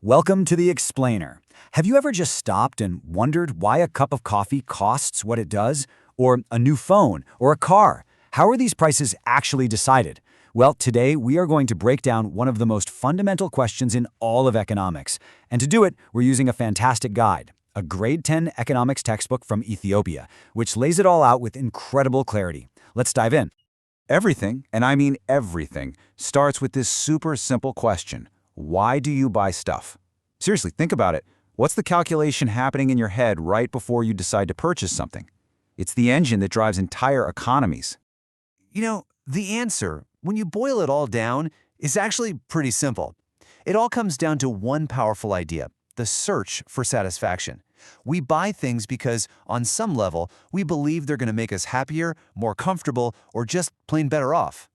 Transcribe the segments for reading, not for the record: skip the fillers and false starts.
Welcome to The Explainer. Have you ever just stopped and wondered why a cup of coffee costs what it does? Or a new phone? Or a car? How are these prices actually decided? Well, today we are going to break down one of the most fundamental questions in all of economics. And to do it, we're using a fantastic guide, a grade 10 economics textbook from Ethiopia, which lays it all out with incredible clarity. Let's dive in. Everything, and I mean everything, starts with this super simple question. Why do you buy stuff? Seriously, think about it. What's the calculation happening in your head right before you decide to purchase something? It's the engine that drives entire economies. The answer, when you boil it all down, is actually pretty simple. It all comes down to one powerful idea: the search for satisfaction. We buy things because, on some level, we believe they're going to make us happier, more comfortable, or just plain better off.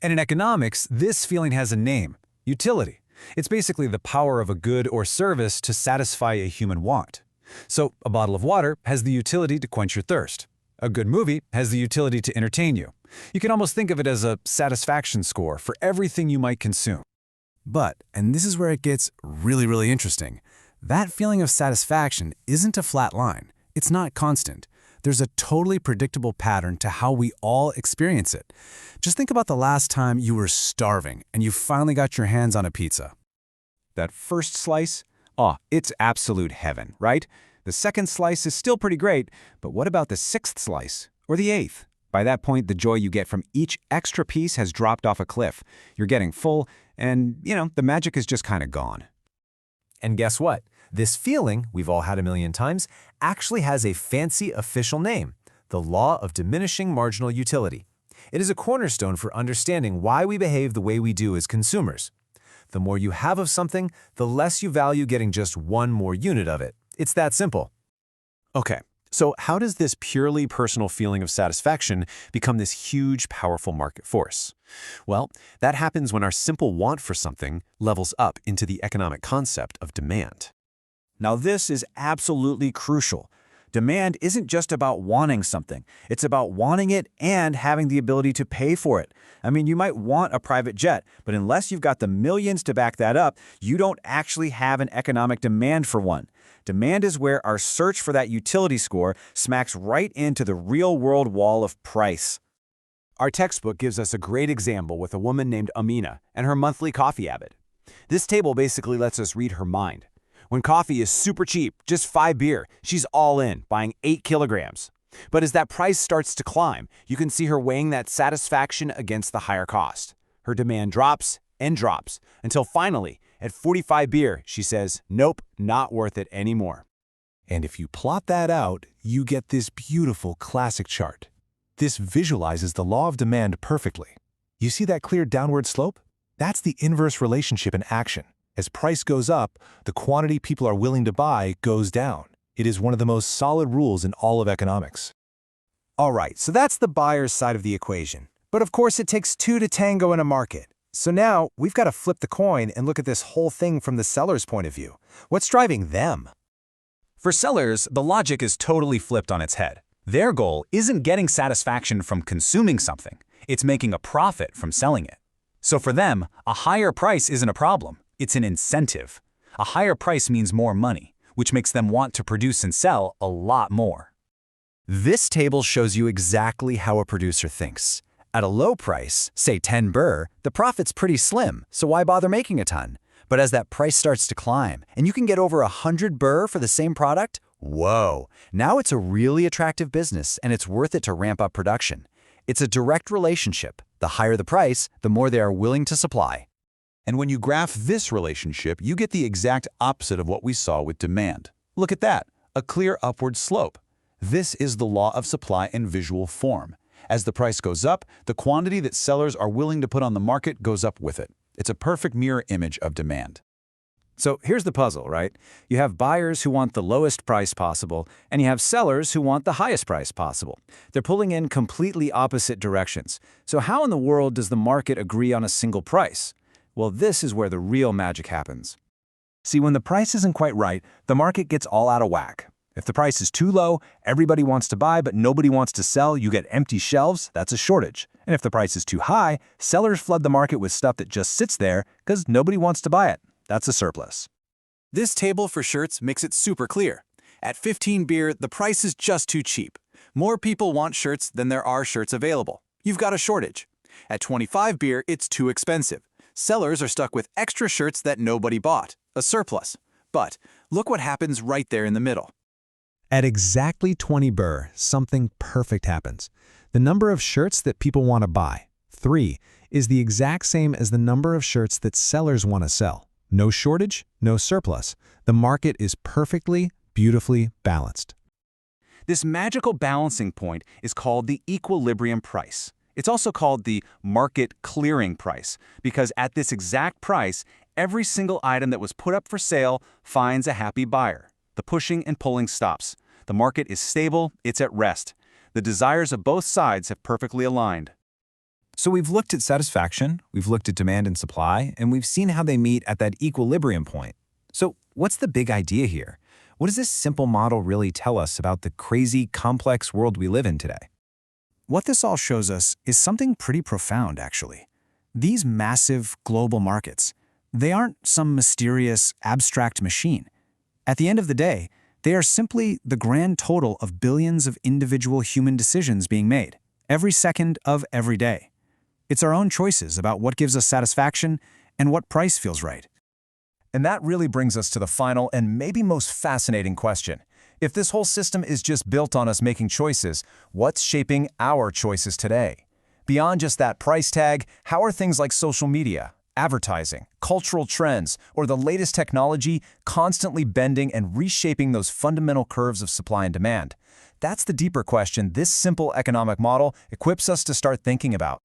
And in economics, this feeling has a name: utility. It's basically the power of a good or service to satisfy a human want. So, a bottle of water has the utility to quench your thirst. A good movie has the utility to entertain you. You can almost think of it as a satisfaction score for everything you might consume. But, and this is where it gets really interesting, that feeling of satisfaction isn't a flat line. It's not constant. There's a totally predictable pattern to how we all experience it. Just think about the last time you were starving and you finally got your hands on a pizza. That first slice? It's absolute heaven, right? The second slice is still pretty great, but what about the sixth slice? Or the eighth? By that point, the joy you get from each extra piece has dropped off a cliff. You're getting full, and, the magic is just kind of gone. And guess what? This feeling, we've all had a million times, actually has a fancy official name: the law of diminishing marginal utility. It is a cornerstone for understanding why we behave the way we do as consumers. The more you have of something, the less you value getting just one more unit of it. It's that simple. Okay, so how does this purely personal feeling of satisfaction become this huge, powerful market force? Well, that happens when our simple want for something levels up into the economic concept of demand. Now, this is absolutely crucial. Demand isn't just about wanting something. It's about wanting it and having the ability to pay for it. I mean, you might want a private jet, but unless you've got the millions to back that up, you don't actually have an economic demand for one. Demand is where our search for that utility score smacks right into the real-world wall of price. Our textbook gives us a great example with a woman named Amina and her monthly coffee habit. This table basically lets us read her mind. When coffee is super cheap, just 5 beer, she's all in, buying 8 kilograms. But as that price starts to climb, you can see her weighing that satisfaction against the higher cost. Her demand drops and drops, until finally, at 45 beer, she says, nope, not worth it anymore. And if you plot that out, you get this beautiful classic chart. This visualizes the law of demand perfectly. You see that clear downward slope? That's the inverse relationship in action. As price goes up, the quantity people are willing to buy goes down. It is one of the most solid rules in all of economics. All right, so that's the buyer's side of the equation. But of course, it takes two to tango in a market. So now we've got to flip the coin and look at this whole thing from the seller's point of view. What's driving them? For sellers, the logic is totally flipped on its head. Their goal isn't getting satisfaction from consuming something. It's making a profit from selling it. So for them, a higher price isn't a problem. It's an incentive. A higher price means more money, which makes them want to produce and sell a lot more. This table shows you exactly how a producer thinks. At a low price, say 10 birr, the profit's pretty slim, so why bother making a ton? But as that price starts to climb, and you can get over 100 birr for the same product, whoa! Now it's a really attractive business, and it's worth it to ramp up production. It's a direct relationship. The higher the price, the more they are willing to supply. And when you graph this relationship, you get the exact opposite of what we saw with demand. Look at that, a clear upward slope. This is the law of supply in visual form. As the price goes up, the quantity that sellers are willing to put on the market goes up with it. It's a perfect mirror image of demand. So here's the puzzle, right? You have buyers who want the lowest price possible, and you have sellers who want the highest price possible. They're pulling in completely opposite directions. So how in the world does the market agree on a single price? Well, this is where the real magic happens. See, when the price isn't quite right, the market gets all out of whack. If the price is too low, everybody wants to buy, but nobody wants to sell, you get empty shelves, that's a shortage. And if the price is too high, sellers flood the market with stuff that just sits there because nobody wants to buy it. That's a surplus. This table for shirts makes it super clear. At 15 beer, the price is just too cheap. More people want shirts than there are shirts available. You've got a shortage. At 25 beer, it's too expensive. Sellers are stuck with extra shirts that nobody bought, a surplus. But look what happens right there in the middle. At exactly 20 birr, something perfect happens. The number of shirts that people want to buy, 3, is the exact same as the number of shirts that sellers want to sell. No shortage, no surplus. The market is perfectly, beautifully balanced. This magical balancing point is called the equilibrium price. It's also called the market clearing price because at this exact price, every single item that was put up for sale finds a happy buyer. The pushing and pulling stops. The market is stable, it's at rest. The desires of both sides have perfectly aligned. So we've looked at satisfaction, we've looked at demand and supply, and we've seen how they meet at that equilibrium point. So what's the big idea here? What does this simple model really tell us about the crazy, complex world we live in today? What this all shows us is something pretty profound, actually. These massive global markets, they aren't some mysterious, abstract machine. At the end of the day, they are simply the grand total of billions of individual human decisions being made, every second of every day. It's our own choices about what gives us satisfaction and what price feels right. And that really brings us to the final and maybe most fascinating question. If this whole system is just built on us making choices, what's shaping our choices today? Beyond just that price tag, how are things like social media, advertising, cultural trends, or the latest technology constantly bending and reshaping those fundamental curves of supply and demand? That's the deeper question this simple economic model equips us to start thinking about.